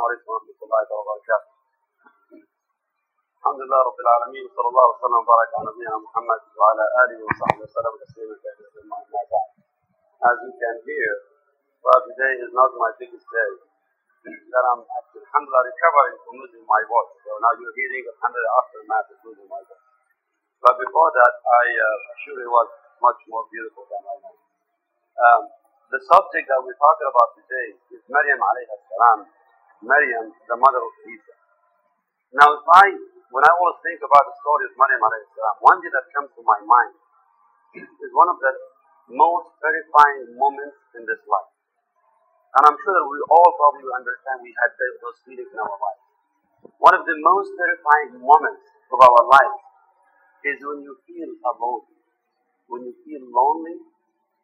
عليكم ورحمة الله وبركاته. الحمد لله رب العالمين، صلى الله وسلم وبارك على نبينا Muhammad وعلى آله وصحبه وسلم تسليما كثيرا. أما بعد. As you can hear, well, today is not my biggest day. That I'm alhamdulillah recovering from losing my voice. So now you're hearing alhamdulillah aftermath of losing my voice. But before that, I sure it was much more beautiful than I know. The subject that we're talking about today is Maryam alayhi salam, Maryam, the mother of Isa. Now when I always think about the story of Maryam alayhi salam, one thing that comes to my mind is one of the most terrifying moments in this life. And I'm sure that we all probably understand we had those feelings in our life. One of the most terrifying moments of our life is when you feel alone, when you feel lonely,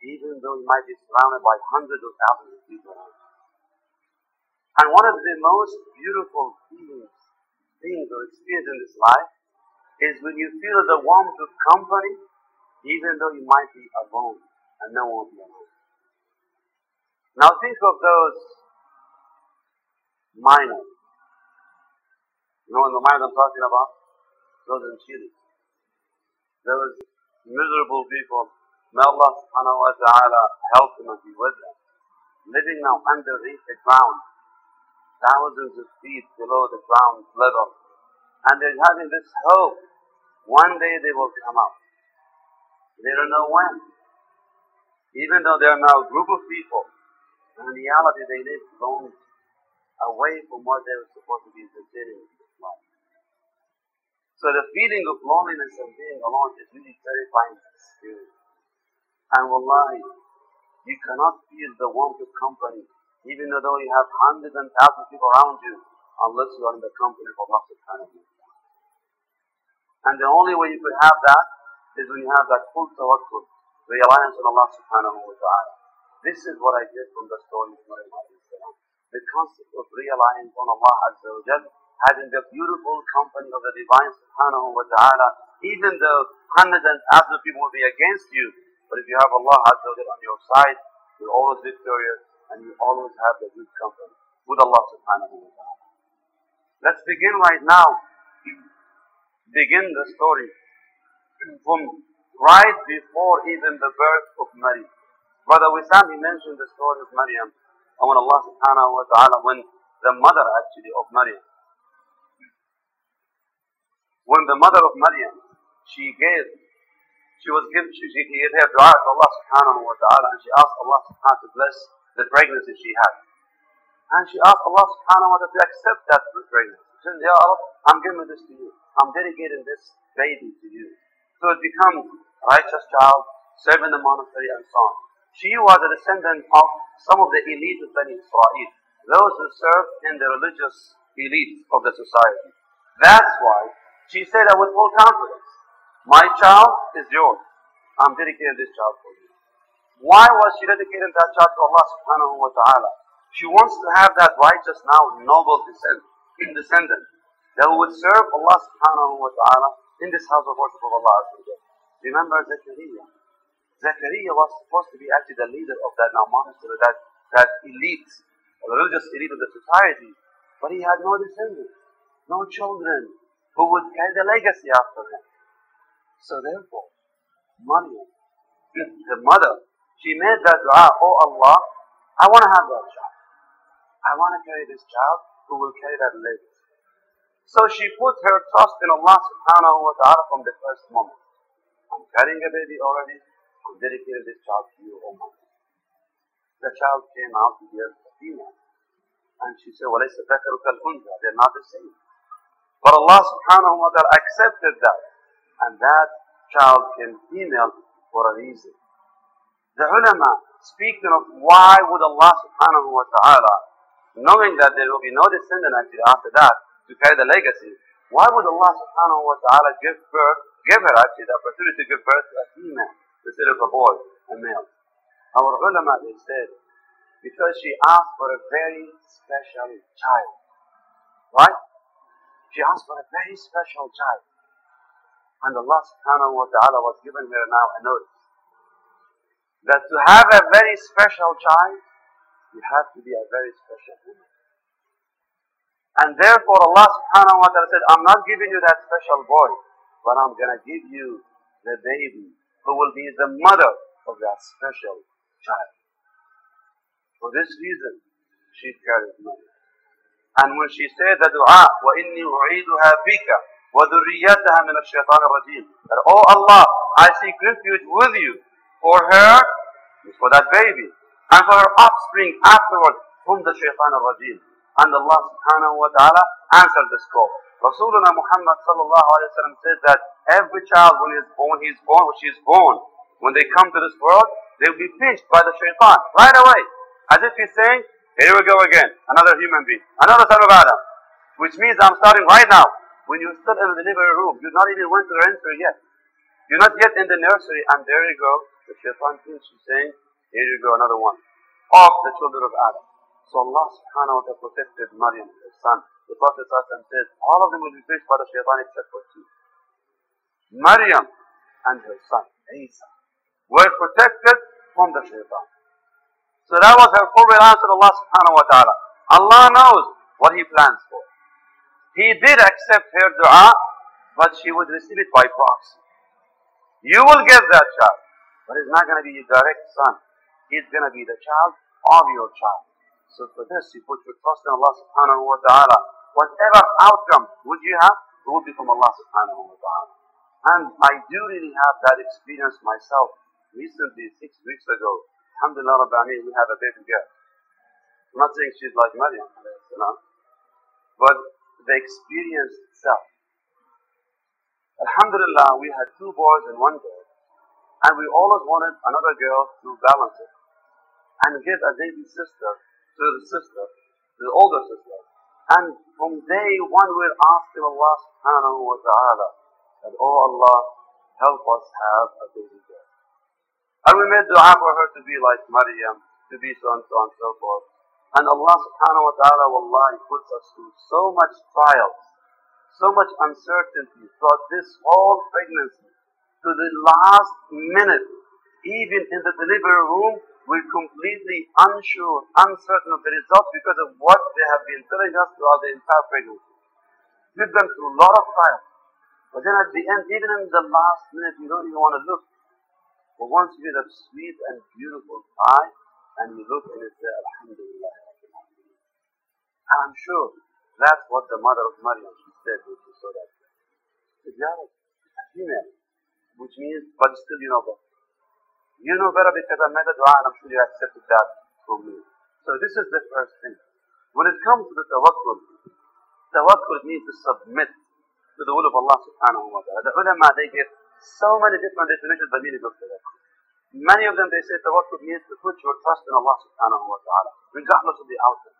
even though you might be surrounded by hundreds of thousands of people around you. And one of the most beautiful things or experience in this life is when you feel the warmth of company, even though you might be alone and no one will be alone. Now think of those miners. You know the miners I'm talking about? Those in Chile. Those miserable people. May Allah subhanahu wa ta'ala help them and be with them. Living now underneath the ground, thousands of feet below the ground level. And they're having this hope. One day they will come out. They don't know when. Even though they are now a group of people, in reality they live lonely, away from what they were supposed to be entertaining in this life. So the feeling of loneliness and being alone is really terrifying to experience. And wallahi, you cannot feel the warmth of company, even though you have hundreds and thousands of people around you, unless you are in the company of Allah subhanahu wa ta'ala. And the only way you could have that is when you have that full tawakkul, reliance on Allah subhanahu wa ta'ala. This is what I did from the story of Maryam alayhi salam. The concept of relying on Allah azza wa jal, having the beautiful company of the divine subhanahu wa ta'ala, even though hundreds and thousands of people will be against you. But if you have Allah Azza wa Jalla on your side, you're always victorious and you always have the good company with Allah subhanahu wa ta'ala. Let's begin right now. Begin the story from right before even the birth of Maryam. Brother Wissam, he mentioned the story of Maryam and when Allah subhanahu wa ta'ala, when the mother actually of Maryam, she gave her dua to Allah subhanahu wa ta'ala and she asked Allah subhanahu wa ta'ala to bless the pregnancy she had. And she asked Allah subhanahu wa ta'ala to accept that pregnancy. She said, Ya Allah, I'm giving this to you. I'm dedicating this baby to you. So it becomes a righteous child, serving the monastery and so on. She was a descendant of some of the elite of Bani Israel, those who served in the religious elite of the society. That's why she said that with full confidence, my child is yours. I'm dedicating this child for you. Why was she dedicating that child to Allah subhanahu wa ta'ala? She wants to have that righteous now noble descendant that would serve Allah subhanahu wa ta'ala in this house of worship of Allah. Remember Zakaria. Zakaria was supposed to be actually the leader of that now monastery, that elite, the religious elite of the society. But he had no descendants, no children who would carry the legacy after him. So therefore, Maryam, the mother, she made that dua, oh Allah, I want to have that child. I want to carry this child who will carry that legacy. So she put her trust in Allah subhanahu wa ta'ala from the first moment. I'm carrying a baby already, I'm dedicating this child to you, oh my God. The child came out to be a female. And she said, وَلَيْسَ ذَكَرُ كَالْأُنْثَى, they're not the same. But Allah subhanahu wa ta'ala accepted that. And that child came female for a reason. The ulama, speaking of why would Allah subhanahu wa ta'ala, knowing that there will be no descendant actually after that to carry the legacy, why would Allah subhanahu wa ta'ala give her actually the opportunity to give birth to a female instead of a boy, a male? Our ulama, they said, because she asked for a very special child. Right? She asked for a very special child. And Allah subhanahu wa ta'ala was giving her now a notice that to have a very special child, you have to be a very special woman. And therefore Allah subhanahu wa ta'ala said, I'm not giving you that special boy, but I'm going to give you the baby who will be the mother of that special child. For this reason, she carried Maryam. And when she said the dua, وَإِنِّي أُعِيدُهَا بِكَ وَذُرِّيَّتَهَا مِنَ الشَّيْطَانِ الرَّجِيمِ, that, oh Allah, I seek refuge with you for her, for that baby, and for her offspring afterwards from the shaitan al-rajim. And Allah subhanahu wa ta'ala answered this call. Rasulullah Muhammad sallallahu alayhi wa sallam said that every child when she's born, when they come to this world, they will be pinched by the shaitan right away. As if he's saying, here we go again, another human being, another son of Adam. Which means I'm starting right now. When you're still in the delivery room, you're not even went to the nursery yet. You're not yet in the nursery, and there you go. The shaitan thinks you're saying, here you go, another one of the children of Adam. So Allah subhanahu wa ta'ala protected Maryam, his son. The Prophet says, all of them will be faced by the shaitan except for two. Maryam and her son, Isa, were protected from the shaitan. So that was her full answer to Allah subhanahu wa ta'ala. Allah knows what He plans for. He did accept her dua, but she would receive it by proxy. You will get that child, but it's not going to be your direct son. He's going to be the child of your child. So for this, you put your trust in Allah subhanahu wa ta'ala. Whatever outcome would you have, it would be from Allah subhanahu wa ta'ala. And I do really have that experience myself. Recently, 6 weeks ago, alhamdulillah Rabbil Alameen, we have a baby girl. I'm not saying she's like Maryam, but the experience itself. Alhamdulillah, we had 2 boys and 1 girl. And we always wanted another girl to balance it and give a baby sister to the older sister. And from day one we're asking Allah subhanahu wa ta'ala that, oh Allah, help us have a baby girl. And we made dua for her to be like Maryam, to be so and so and so forth. And Allah subhanahu wa ta'ala wallahi puts us through so much trials, so much uncertainty throughout this whole pregnancy. To the last minute, even in the delivery room, we're completely unsure, uncertain of the results because of what they have been telling us throughout the entire pregnancy. We've gone through a lot of trials. But then at the end, even in the last minute, you don't even want to look. But once you get a sweet and beautiful eye, and you look and you say, Alhamdulillah. And I'm sure that's what the mother of Maryam, she said when she saw that. She said, a female. Which means, but still you know better. You know better because I made a dua and I'm sure you accepted that from me. So this is the first thing. When it comes to the tawakkul means to submit to the will of Allah subhanahu wa ta'ala. The ulama, they give so many different definitions of the meaning of tawakkul. Many of them, they say tawakkul means to put your trust in Allah subhanahu wa ta'ala, regardless of the outcome.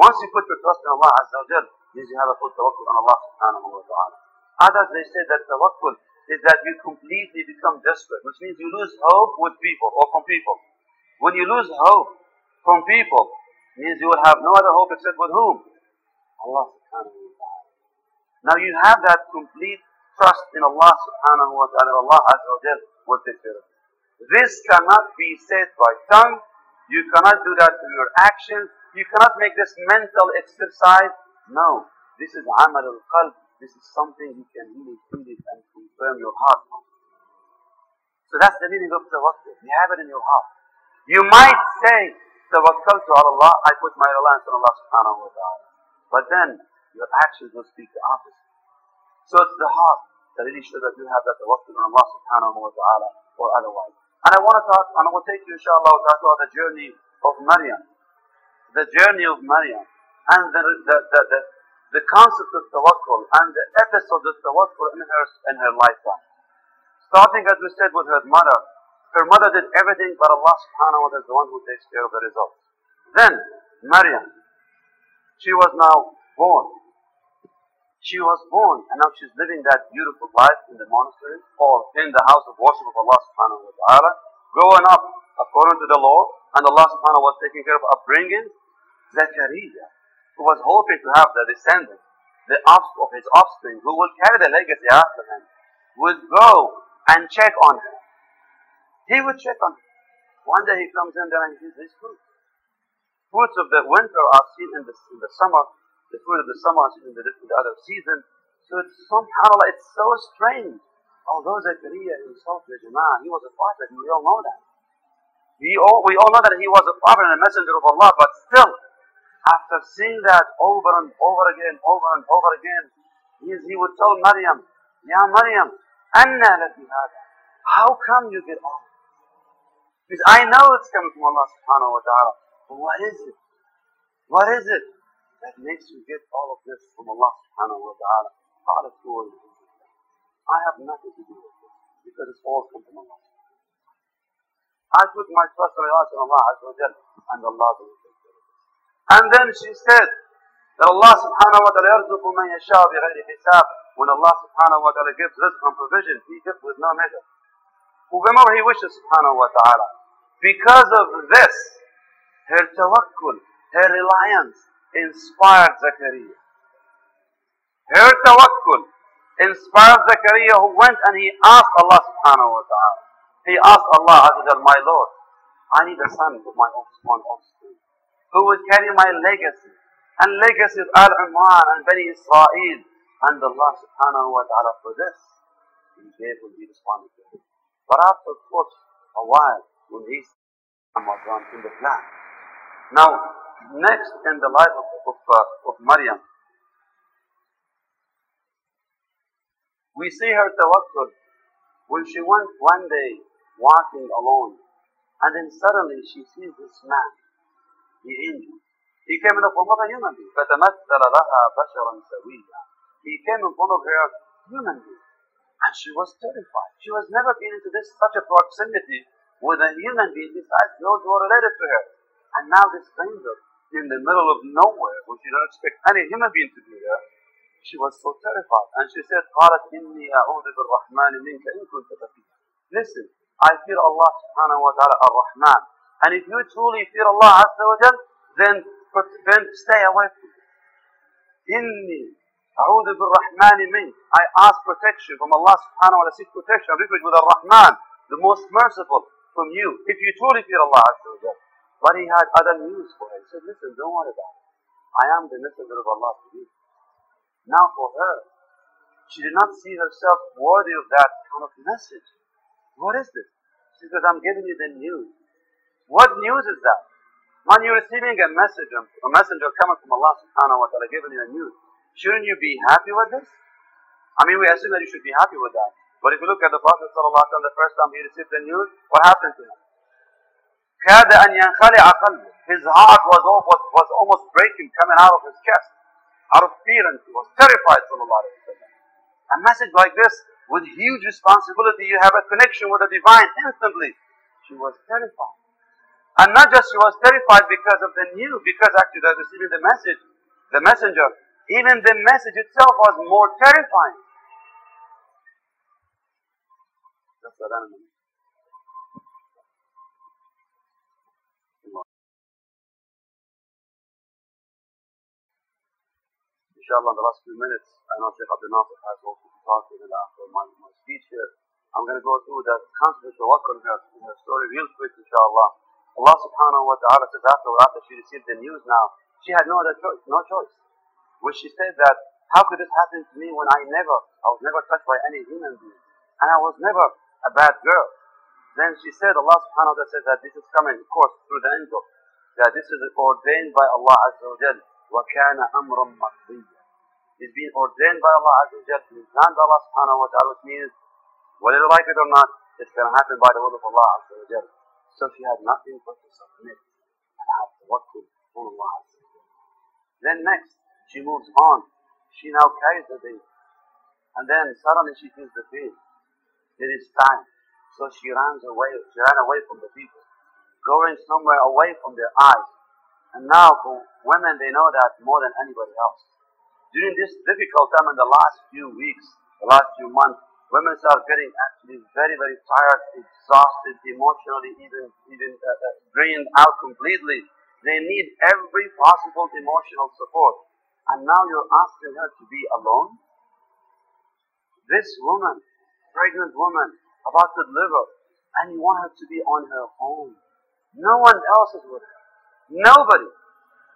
Once you put your trust in Allah azza wa jal, means you have a full tawakkul on Allah subhanahu wa ta'ala. Others, they say that tawakkul is that you completely become desperate, which means you lose hope with people or from people. When you lose hope from people, means you will have no other hope except with whom? Allah subhanahu wa ta'ala. Now you have that complete trust in Allah subhanahu wa ta'ala. Allah azza wa jal will take care of it. This cannot be said by tongue. You cannot do that through your actions. You cannot make this mental exercise. No, this is amal al-qalb. This is something you can really feel it and confirm your heart on. So that's the meaning of tawakkul. You have it in your heart. You might say, tawakkaltu ala Allah, I put my reliance on Allah subhanahu wa ta'ala. But then, your actions will speak the opposite. So it's the heart that really shows that you have that tawakkul on Allah subhanahu wa ta'ala or otherwise. And I want to take you inshallah about the journey of Maryam. The journey of Maryam. And the concept of tawakkul and the episode of tawakkul in her lifetime. Starting as we said with her mother. Her mother did everything but Allah subhanahu wa ta'ala is the one who takes care of the results. Then, Maryam, she was now born. She was born and now she's living that beautiful life in the monastery or in the house of worship of Allah subhanahu wa ta'ala. Growing up according to the law, and Allah subhanahu wa ta'ala was taking care of upbringing. Zachariah, who was hoping to have the descendant, of his offspring, who will carry the legacy after him, would go and check on her. He would check on her. One day he comes in there and he sees these fruits. Fruits of the winter are seen in the summer. the fruit of the summer in the other season. So it's subhanAllah, it's so strange. Although Zakaria himself, the Jama'ah, he was a prophet, and we all know that. We all know that he was a prophet and a messenger of Allah, but still, after seeing that over and over again, he would tell Maryam, Ya Maryam, Anna laki hada. How come you get all this? Because I know it's coming from Allah subhanahu wa ta'ala. But what is it? What is it that makes you get all of this from Allah subhanahu wa ta'ala? I have nothing to do with it, because it's all come from Allah. I put my trust and reliance on Allah Azza wa Jal, and Allah will take care of it. And then she said that Allah subhanahu wa ta'ala yarzuqu man yasha'u bighayri hisab. When Allah subhanahu wa ta'ala gives rizq and provision, He gives with no measure. Whomever He wishes subhanahu wa ta'ala. Because of this, her tawakkul, her reliance, inspired Zakaria. Her tawakkul inspired Zakaria, who went and he asked Allah subhanahu wa ta'ala. He asked Allah Azza wa Jal, my Lord, I need a son of my own offspring, who would carry my legacy, and legacy of Al Imran and Bani Israel. And Allah subhanahu wa ta'ala, for this, He gave him, He responded to him. But after, of course, a while, when he was gone in the plan. Now, next in the life of Maryam, we see her tawakkul when she went one day walking alone, and then suddenly she sees this man, the angel. He came in the form of a human being. فَتَمَثَّلَ لَهَا بَشَرًا سَوِيًّا. He came in front of her, human being. And she was terrified. She was never been into such a proximity with a human being besides those who were related to her. And now this stranger in the middle of nowhere, where she didn't expect any human being to be there, she was so terrified. And she said, قَالَتْ إِنِّي أَعُوذُ بِالرَّحْمَنِ مِنْكَ إِن كُنْتَ تَقِيًّا. Listen, I fear Allah subhanahu wa ta'ala ar-Rahman. And if you truly fear Allah Azza wa Jal, then stay away from it. إِنِّي أَعُوذُ بِالرَّحْمَنِ مِنْكَ. I ask protection from Allah subhanahu wa ta'ala, seek protection, refuge with ar-Rahman, the most merciful, from you, if you truly fear Allah Azza wa Jal. But he had other news for her. He said, listen, don't worry about it. I am the messenger of Allah to you. Now for her, she did not see herself worthy of that kind of message. What is this? She says, I'm giving you the news. What news is that? When you're receiving a messenger coming from Allah subhanahu wa ta'ala giving you a news, shouldn't you be happy with this? I mean, we assume that you should be happy with that. But if you look at the Prophet sallallahu alaihi wasallam, the first time he received the news, what happened to him? كَادَ أَنْ يَنْخَلِعَ قَلْبُهُ. His heart was almost breaking, coming out of his chest, out of fear, and he was terrified sallallahu alaihi wasallam. A message like this, with huge responsibility, you have a connection with the divine instantly. She was terrified. And not just she was terrified because of the news, because actually they're receiving the message, the messenger, even the message itself was more terrifying. That's what I mean. Inshallah, in the last few minutes, I know Shaykh Abdul Nasir has also talked with it after my speech here. I'm going to go through that concept of work in her story real quick, inshallah. Allah subhanahu wa ta'ala says after she received the news now, she had no other choice, no choice. When she said that, how could this happen to me when I was never touched by any human being, and I was never a bad girl. Then she said, Allah subhanahu wa ta'ala said that this is coming, of course, through the angel, that this is ordained by Allah Azza wa Jal. وَكَانَ أَمْرًا مَقْضِيًّا. It's been ordained by Allah Azza wa Jal, it's planned by Allah subhanahu wa ta'ala, which means, whether you like it or not, it's going to happen by the will of Allah Azza wa Jal. So she had nothing but to submit and have tawakkul on Allah Azza wa Jal. Then next, she moves on. She now carries the baby. And then suddenly she feels the pain. It is time. So she ran away from the people, going somewhere away from their eyes. And now for women, they know that more than anybody else. During this difficult time in the last few weeks, the last few months, women are getting actually very, very tired, exhausted, emotionally, even drained out completely. They need every possible emotional support. And now you're asking her to be alone? This woman, pregnant woman, about to deliver, and you want her to be on her own. No one else is with her. Nobody.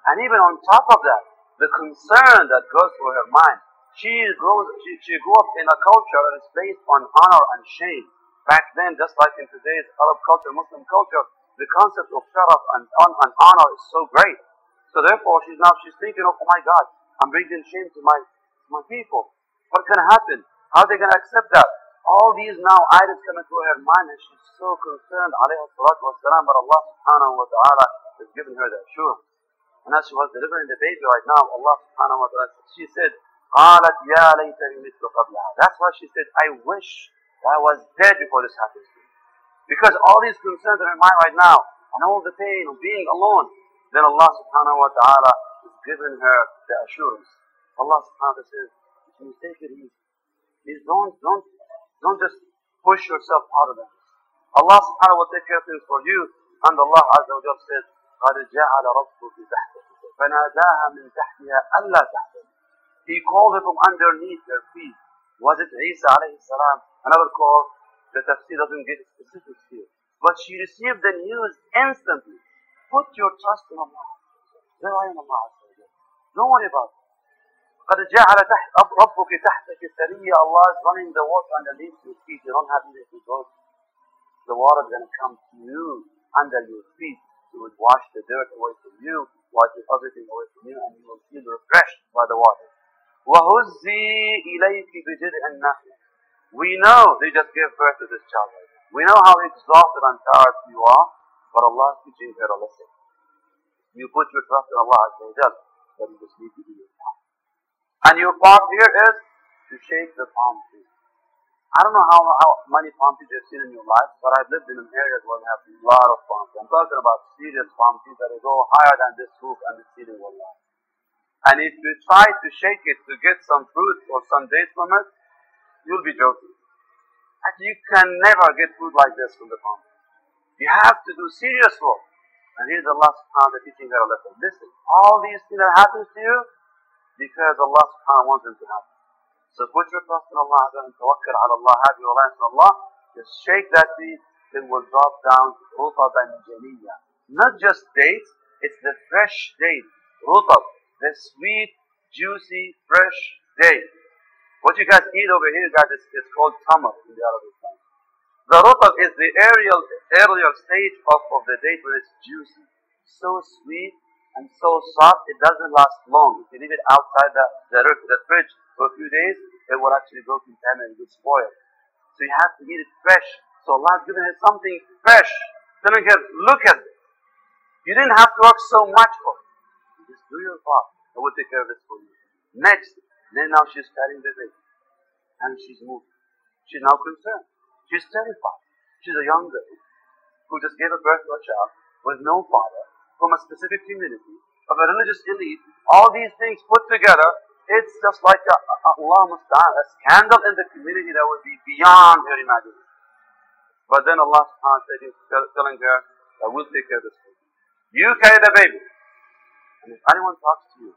And even on top of that, the concern that goes through her mind. She grew up in a culture that is based on honor and shame. Back then, just like in today's Arab culture, Muslim culture, the concept of sharaf and honor is so great. So therefore, she's thinking, oh my God, I'm bringing shame to my people. What's going to happen? How are they going to accept that? All these now items come into her mind, and she's so concerned, alayhi salatu wasalam, but Allah subhanahu wa ta'ala has given her the assurance. And as she was delivering the baby right now, Allah subhanahu wa ta'ala, she said, قالت يا ليتني مت قبلها. That's why she said, I wish that I was dead before this happens to me. Because all these concerns in her mind right now, and all the pain of being alone, then Allah subhanahu wa ta'ala has given her the assurance. Allah subhanahu wa ta'ala says, you take it easy. Please don't just push yourself out of that. Allah subhanahu wa ta'ala will take care of things for you. And Allah azza wa jalla said, قَدْ جَعَلَ رَبُّكِ تَحْتَكِ فَنَادَاهَا مِنْ تَحْتِهَا أَلَّا تَحْزَنِ. He called her from underneath her feet. Was it Isa alayhi salam? Another call, the tafsir doesn't give specifics here. But she received the news instantly. Put your trust in Allah. Rely on Allah. Don't worry about it. قَدْ جَعَلَ رَبُّكِ تَحْتَكِ سَرِيًّا. Allah is running the water underneath your feet. You don't have anything to go. The water is going to come to you under your feet. It would wash the dirt away from you, wash everything away from you, and you will feel refreshed by the water. وَهُزِّي إِلَيْكِ بِجِذْعِ النَّخْلِ. We know they just gave birth to this child. We know how exhausted and tired you are, but Allah is teaching her a lesson. You put your trust in Allah Azza wa Jalla, but you just need to do your part. And your part here is to shake the palm tree. I don't know how many palm trees you've seen in your life, but I've lived in an area where they have a lot of palm trees. I'm talking about serious palm trees that go higher than this roof and the ceiling will lie. And if you try to shake it to get some fruit or some dates from it, you'll be joking. Actually, you can never get food like this from the palm tree. You have to do serious work. And here's Allah subhanahu wa ta'ala teaching her a lesson. Listen, all these things that happens to you, because Allah subhanahu wa ta'ala wants them to happen. So put your trust in Allah and tawakkal ala Allah, have your reliance on Allah. Just shake that tree, then will drop down rutaban jamiyya. Not just dates, it's the fresh date. Rutab, the sweet, juicy, fresh date. What you guys eat over here, guys, is called tamar in the Arabic language. The rutab is the earlier stage of the date when it's juicy. So sweet and so soft, it doesn't last long. If you leave it outside the fridge for a few days, it will actually go contaminated and get spoiled. So you have to eat it fresh. So Allah has given us something fresh. Telling her, look at it. You didn't have to work so much for it. You just do your part. I will take care of this for you. Next, then now she's carrying the baby. And she's moving. She's now concerned. She's terrified. She's a young girl who just gave birth to a child with no father, from a specific community, of a religious elite. All these things put together, it's just like Allah musta'an, a scandal in the community that would be beyond her imagination. But then Allah subhanahu wa ta'ala is telling her, I will take care of this for you. You carry the baby. And if anyone talks to you,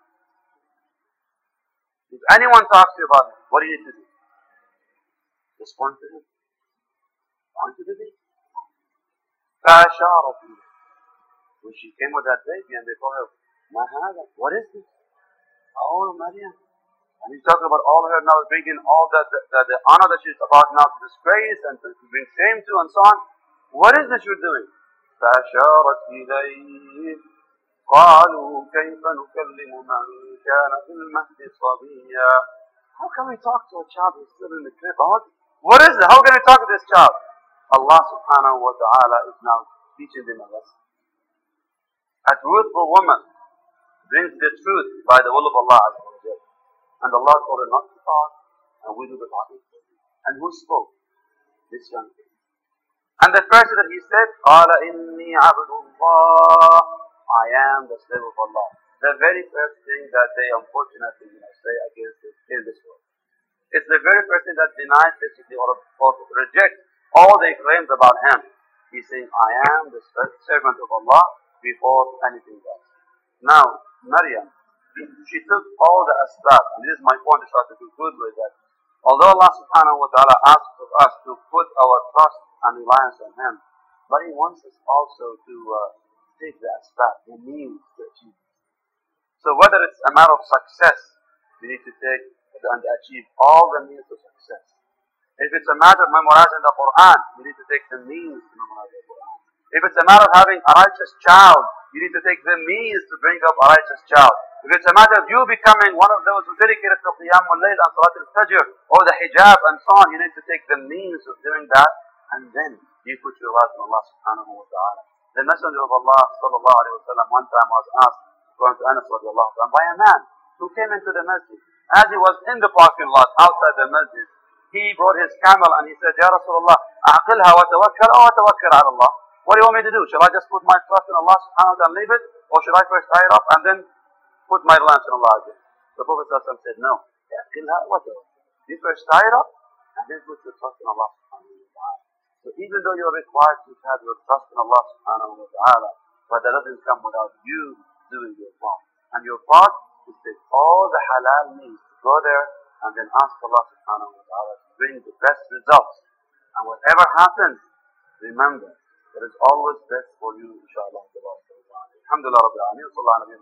about it, what do you need to do? Just point to him. Point to the baby. فَأَشَارَتْ إِلَيْهِ. When she came with that baby and they told her, مَا هَذَا? What is this? Oh, Maryam. And he's talking about all her now bringing all the honor that she's about now to disgrace and to bring shame to and so on. What is this you're doing? فَأَشَارَتْ إِلَيْهِ قَالُوا كَيْفَ نُكَلِّمُ مَنْ كَانَ فِي الْمَهْدِ صَبِيًّا. How can we talk to a child who's still in the crib? What is it? How can we talk to this child? Allah subhanahu wa ta'ala is now teaching them a lesson. A truthful woman brings the truth by the will of Allah Azza wa Jalla. And Allah told her not to talk, and we do the talking for you. And who spoke? This young girl. And the first that he said, قَالَ إِنِّي عَبْدُ اللَّهِ. I am the slave of Allah. The very first thing that they unfortunately say against it in this world. It's the very first thing that denies basically or rejects all they claims about him. He's saying, I am the servant of Allah before anything else. Now, Maryam, she took all the asbab, and this is my point to try to conclude with that. Although Allah subhanahu wa ta'ala asks of us to put our trust and reliance on Him, but He wants us also to take the asbab, the means to achieve it. So whether it's a matter of success, you need to take and achieve all the means of success. If it's a matter of memorizing the Quran, you need to take the means to memorize the Quran. If it's a matter of having a righteous child, you need to take the means to bring up a righteous child. If it's a matter of you becoming one of those who dedicated to Qiyam al-Layl and Salat al-Fajr, or the hijab and so on, you need to take the means of doing that, and then you put your life in Allah subhanahu wa ta'ala. The Messenger of Allah sallallahu alayhi wa sallam one time was asked, going to Anas radiallahu anhu, by a man who came into the masjid. As he was in the parking lot outside the masjid, he brought his camel and he said, Ya Rasulullah, أعقلها وتوكل أو أتوكل على Allah. What do you want me to do? Shall I just put my trust in Allah subhanahu wa ta'ala and leave it? Or should I first tie it up and then put my reliance in Allah again? The Prophet said, no. أعقلها وتوكل. You first tie it up and then put your trust in Allah subhanahu wa ta'ala. So even though you're required to have your trust in Allah subhanahu wa ta'ala, but that doesn't come without you doing your part. And your part is to take all the halal means to go there and then ask Allah subhanahu wa ta'ala to bring the best results. And whatever happens, remember, there is always best for you, inshallah. Alhamdulillah Rabbil Alameen.